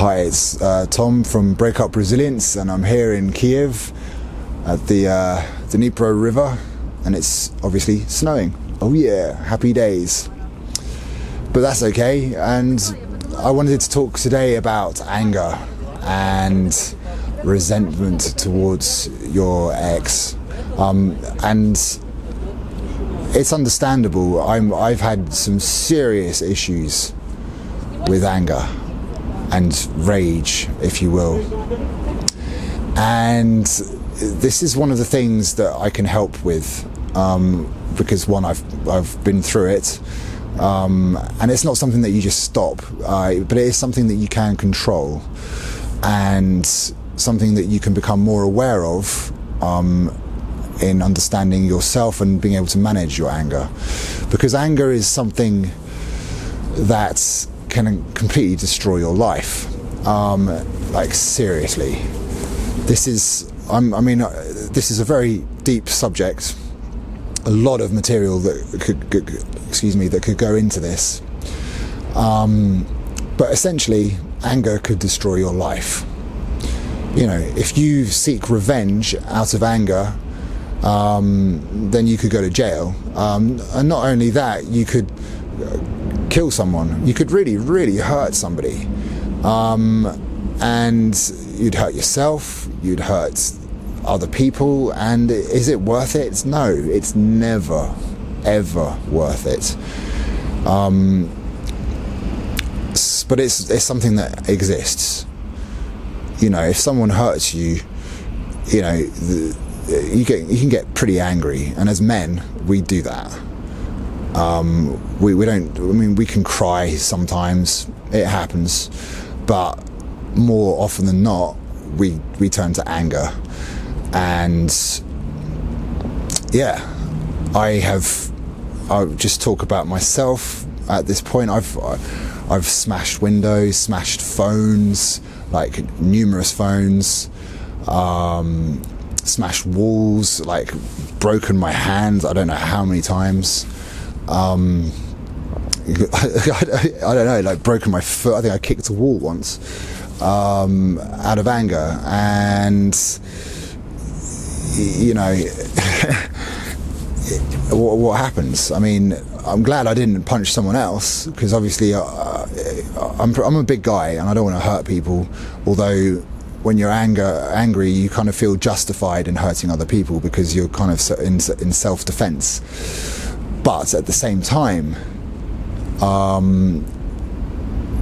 Hi, it's Tom from Breakup Resilience, and I'm here in Kiev at the Dnipro River, and it's obviously snowing. Oh yeah, happy days. But that's okay, and I wanted to talk today about anger and resentment towards your ex. And it's understandable. I've had some serious issues with anger and rage, if you will. And this is one of the things that I can help with, because one, I've been through it, and it's not something that you just stop, but it is something that you can control, and something that you can become more aware of in understanding yourself and being able to manage your anger. Because anger is something that can completely destroy your life. Like seriously, this is this is a very deep subject, a lot of material that could go into this, but essentially anger could destroy your life. You know, if you seek revenge out of anger, then you could go to jail, and not only that, you could kill someone. You could really hurt somebody, and you'd hurt yourself, you'd hurt other people. And is it worth it? No, it's never ever worth it. But it's something that exists. You know, if someone hurts you, you know, you can get pretty angry, and as men we do that. We don't, I mean, we can cry sometimes, it happens, but more often than not we turn to anger. And yeah, I'll just talk about myself at this point. I've smashed windows, smashed phones, like numerous phones, smashed walls, like broken my hands I don't know how many times. I don't know, like broken my foot. I think I kicked a wall once, out of anger. And you know, what happens? I mean, I'm glad I didn't punch someone else, because obviously I'm a big guy and I don't want to hurt people, although when you're angry, you kind of feel justified in hurting other people because you're kind of in self-defense. But at the same time,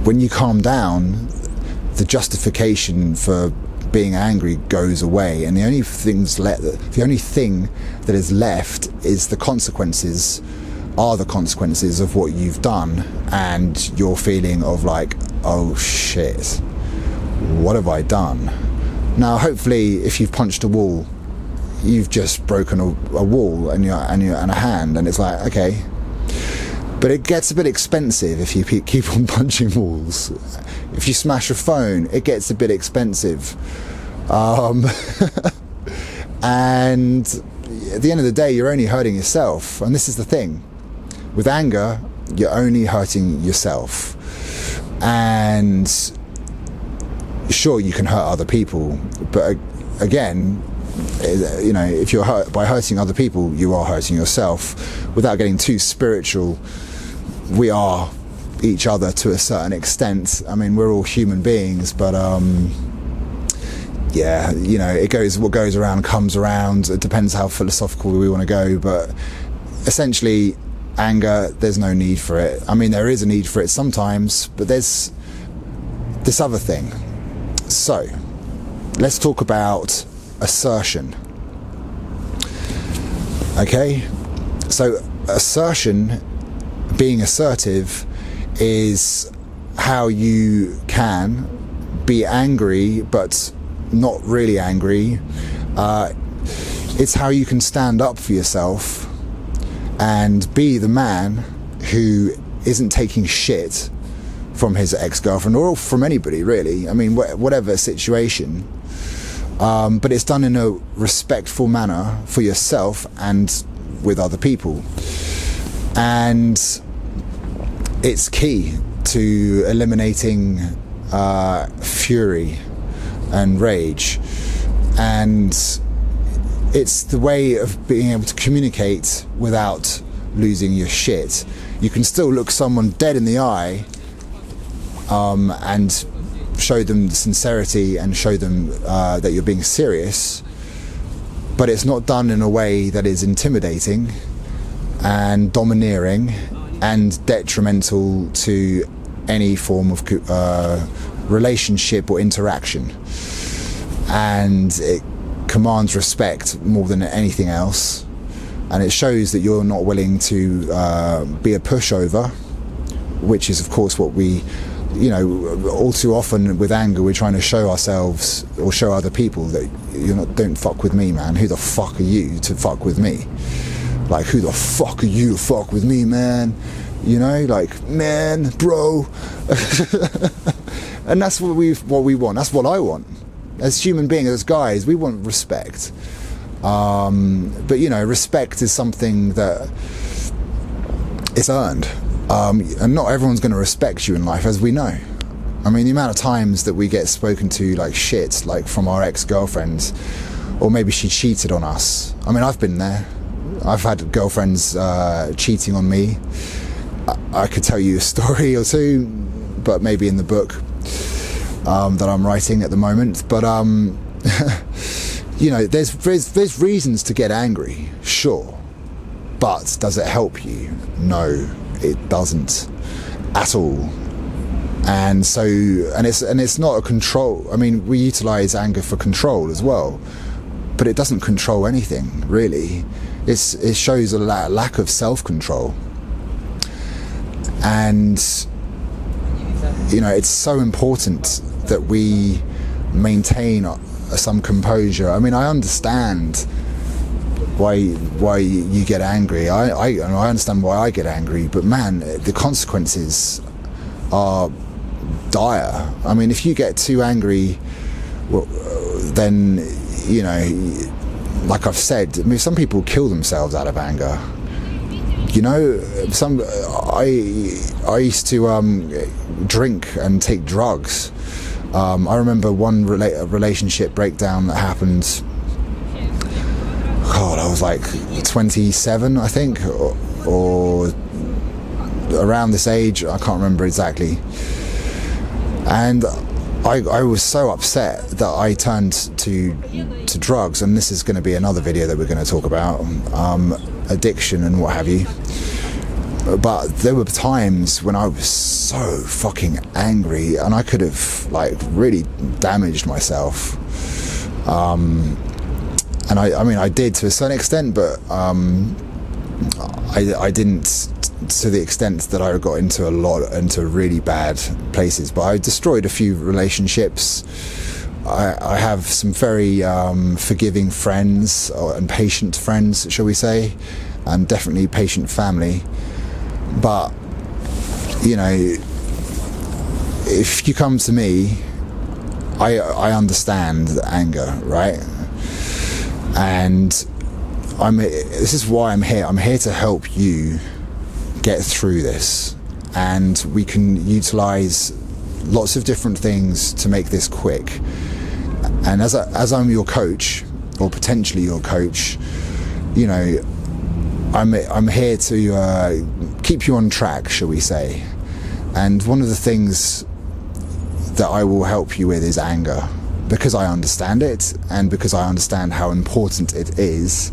when you calm down, the justification for being angry goes away, and the only thing that is left is the consequences of what you've done, and your feeling of like, oh shit, what have I done? Now, hopefully, if you've punched a wall, you've just broken a wall and a hand, and it's like, okay. But it gets a bit expensive if you keep on punching walls. If you smash a phone, it gets a bit expensive. And at the end of the day, you're only hurting yourself. And this is the thing. With anger, you're only hurting yourself. And sure, you can hurt other people, but again, you know, if you're by hurting other people, you are hurting yourself. Without getting too spiritual, we are each other to a certain extent. I mean, we're all human beings, but yeah, you know, what goes around comes around. It depends how philosophical we want to go, but essentially, anger, there's no need for it. I mean, there is a need for it sometimes, but there's this other thing. So let's talk about assertion. Okay, so assertion, being assertive, is how you can be angry but not really angry. It's how you can stand up for yourself and be the man who isn't taking shit from his ex-girlfriend, or from anybody really. I mean, whatever situation. But it's done in a respectful manner for yourself and with other people. And it's key to eliminating fury and rage, and it's the way of being able to communicate without losing your shit. You can still look someone dead in the eye and show them sincerity and show them that you're being serious, but it's not done in a way that is intimidating and domineering and detrimental to any form of relationship or interaction. And it commands respect more than anything else, and it shows that you're not willing to be a pushover, which is of course what we, you know, all too often with anger we're trying to show ourselves or show other people that don't fuck with me, man. Who the fuck are you to fuck with me? Like, who the fuck are you to fuck with me, man? You know, like, man, bro. And that's what we want. That's what I want. As human beings, as guys, we want respect. But you know, respect is something that is earned. And not everyone's going to respect you in life, as we know. I mean, the amount of times that we get spoken to like shit, like from our ex-girlfriends, or maybe she cheated on us. I mean, I've been there. I've had girlfriends cheating on me. I could tell you a story or two, but maybe in the book that I'm writing at the moment. But you know, there's reasons to get angry, sure, but does it help you? No, it doesn't at all. And so, and it's not a control. I mean, we utilize anger for control as well, but it doesn't control anything really. It shows a lack of self-control. And you know, it's so important that we maintain some composure. I mean, I understand why you get angry. I understand why I get angry, but man, the consequences are dire. I mean, if you get too angry, well, then, you know, like I've said, I mean, some people kill themselves out of anger. You know, I used to drink and take drugs. I remember one relationship breakdown that happened. God, I was like 27, I think, or around this age. I can't remember exactly. And I was so upset that I turned to drugs, and this is going to be another video that we're going to talk about, addiction and what have you. But there were times when I was so fucking angry, and I could have like really damaged myself. And I mean, I did to a certain extent, but I didn't to the extent that I got into really bad places. But I destroyed a few relationships. I have some very forgiving friends and patient friends, shall we say, and definitely patient family. But you know, if you come to me, I understand the anger, right? And this is why I'm here. I'm here to help you get through this, and we can utilize lots of different things to make this quick. And as I'm your coach, or potentially your coach, you know, I'm here to keep you on track, shall we say. And one of the things that I will help you with is anger, because I understand it, and because I understand how important it is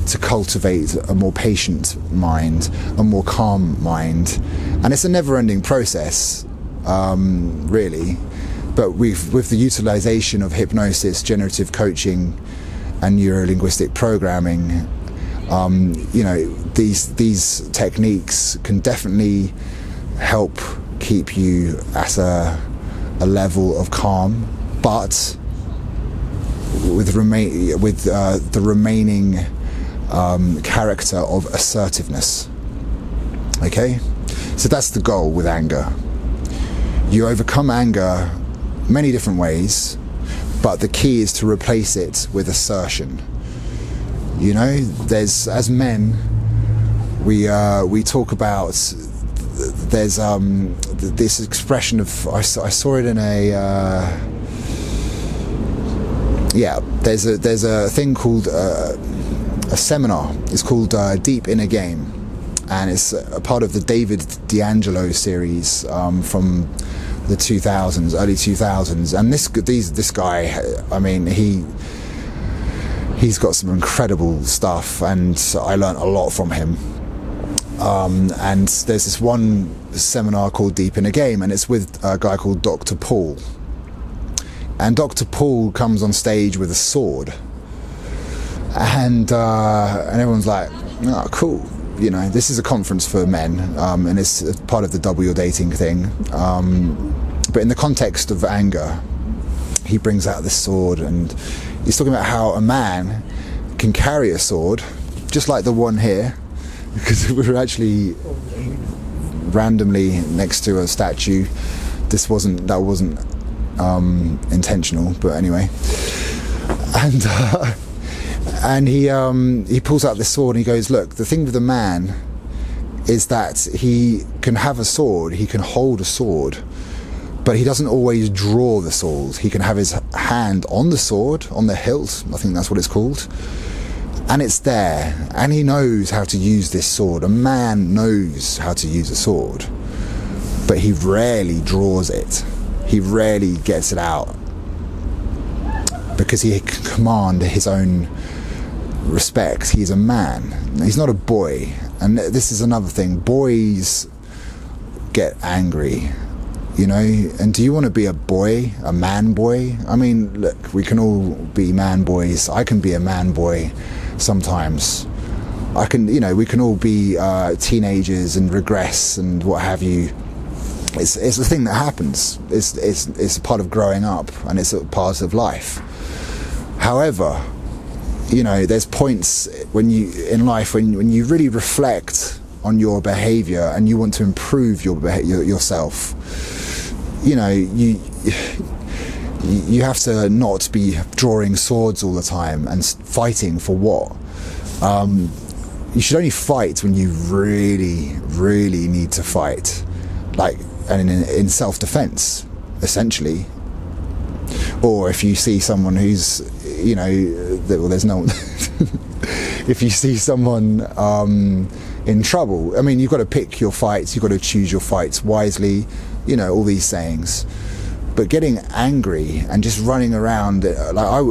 to cultivate a more patient mind, a more calm mind. And it's a never-ending process, really. But with the utilization of hypnosis, generative coaching, and neuro-linguistic programming, you know, these techniques can definitely help keep you at a level of calm, but with the remaining character of assertiveness. Okay, so that's the goal with anger. You overcome anger many different ways, but the key is to replace it with assertion. You know, as men, we talk about there's this expression of, I saw it in a there's a thing called a seminar. It's called Deep Inner Game, and it's a part of the David D'Angelo series from the 2000s, early 2000s. And this guy, I mean, he's got some incredible stuff, and I learned a lot from him. And there's this one seminar called Deep Inner Game, and it's with a guy called Dr. Paul. And Dr. Paul comes on stage with a sword, and everyone's like, "Oh, cool." You know, this is a conference for men, and it's part of the Double Your Dating thing. But in the context of anger, he brings out this sword, and he's talking about how a man can carry a sword, just like the one here, because we were actually randomly next to a statue. That wasn't intentional, but anyway. And he pulls out this sword, and he goes, "Look, the thing with a man is that he can have a sword, he can hold a sword, but he doesn't always draw the sword. He can have his hand on the sword, on the hilt, I think that's what it's called, and it's there, and he knows how to use this sword. A man knows how to use a sword, but he rarely draws it. He rarely gets it out, because he can command his own respect. He's a man. He's not a boy. And this is another thing. Boys get angry, you know. And do you want to be a boy, a man boy? I mean, look, we can all be man boys. I can be a man boy sometimes. I can, you know, we can all be teenagers and regress and what have you. It's the thing that happens. It's a part of growing up, and it's a part of life. However, you know, there's points when you you really reflect on your behaviour and you want to improve yourself. You know, you have to not be drawing swords all the time and fighting for what. You should only fight when you really, really need to fight, like, and in self-defense, essentially. Or if you see someone who's, you know, there's no if you see someone in trouble, I mean, you've got to pick your fights, you've got to choose your fights wisely, you know, all these sayings. But getting angry and just running around like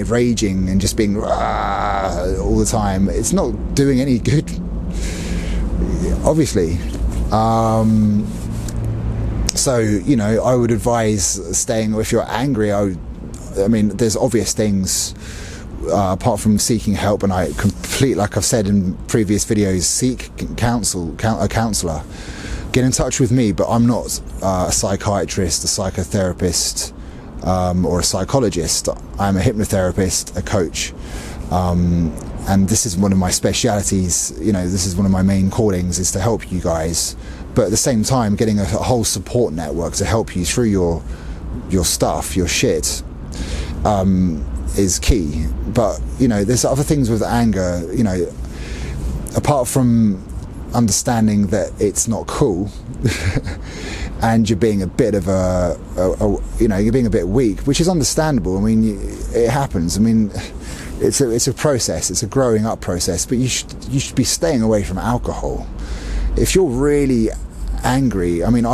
raging and just being all the time, it's not doing any good, obviously. So, you know, I would advise staying, if you're angry, I mean, there's obvious things apart from seeking help, and like I've said in previous videos, seek a counsellor. Get in touch with me, but I'm not a psychiatrist, a psychotherapist, or a psychologist. I'm a hypnotherapist, a coach, and this is one of my specialities. You know, this is one of my main callings, is to help you guys. But at the same time, getting a whole support network to help you through your stuff, your shit, is key. But, you know, there's other things with anger, you know, apart from understanding that it's not cool and you're being a bit of you're being a bit weak, which is understandable. I mean, it happens. I mean, it's a process, it's a growing up process, but you should be staying away from alcohol. If you're really angry, I mean,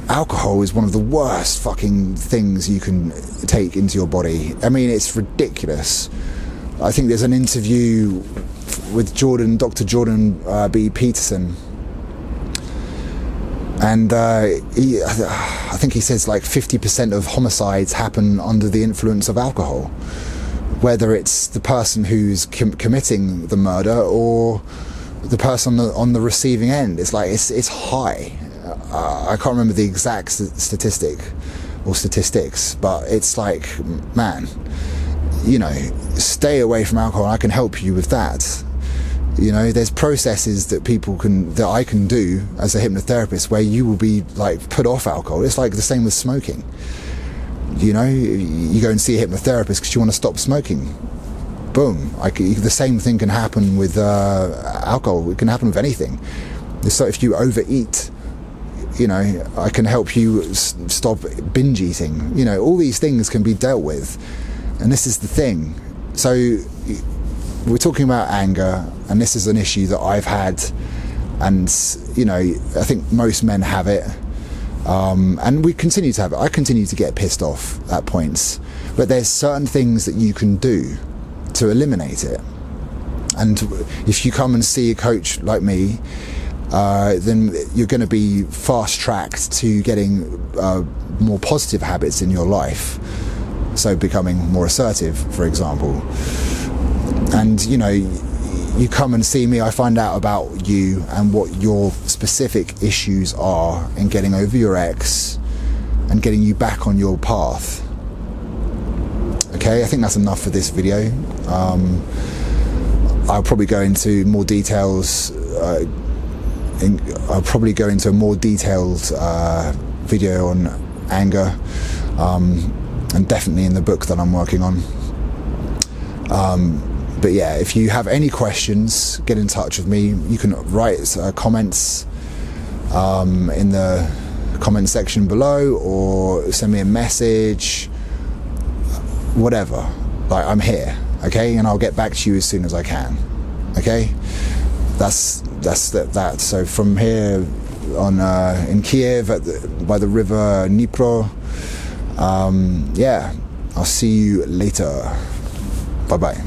alcohol is one of the worst fucking things you can take into your body. I mean, it's ridiculous. I think there's an interview with Dr. Jordan B. Peterson, and I think he says like 50% of homicides happen under the influence of alcohol, whether it's the person who's committing the murder or the person on the receiving end. It's like it's high. I can't remember the exact statistics, but it's like, man, you know, stay away from alcohol, and I can help you with that. You know, there's processes that I can do as a hypnotherapist where you will be like put off alcohol. It's like the same with smoking. You know, you go and see a hypnotherapist because you want to stop smoking. Boom. The same thing can happen with alcohol. It can happen with anything. So if you overeat, you know, I can help you stop binge eating. You know, all these things can be dealt with. And this is the thing. So we're talking about anger, and this is an issue that I've had, and, you know, I think most men have it. And we continue to have it. I continue to get pissed off at points. But there's certain things that you can do to eliminate it. And if you come and see a coach like me, then you're going to be fast-tracked to getting more positive habits in your life. So becoming more assertive, for example. And, you know, you come and see me, I find out about you and what your specific issues are in getting over your ex and getting you back on your path. Okay, I think that's enough for this video. I'll probably go into more details. I'll probably go into a more detailed video on anger, and definitely in the book that I'm working on. But yeah, if you have any questions, get in touch with me. You can write comments in the comment section below, or send me a message, whatever. Like, I'm here, okay? And I'll get back to you as soon as I can, okay? That's that. So from here on in Kiev by the river Dnipro, yeah, I'll see you later. Bye bye.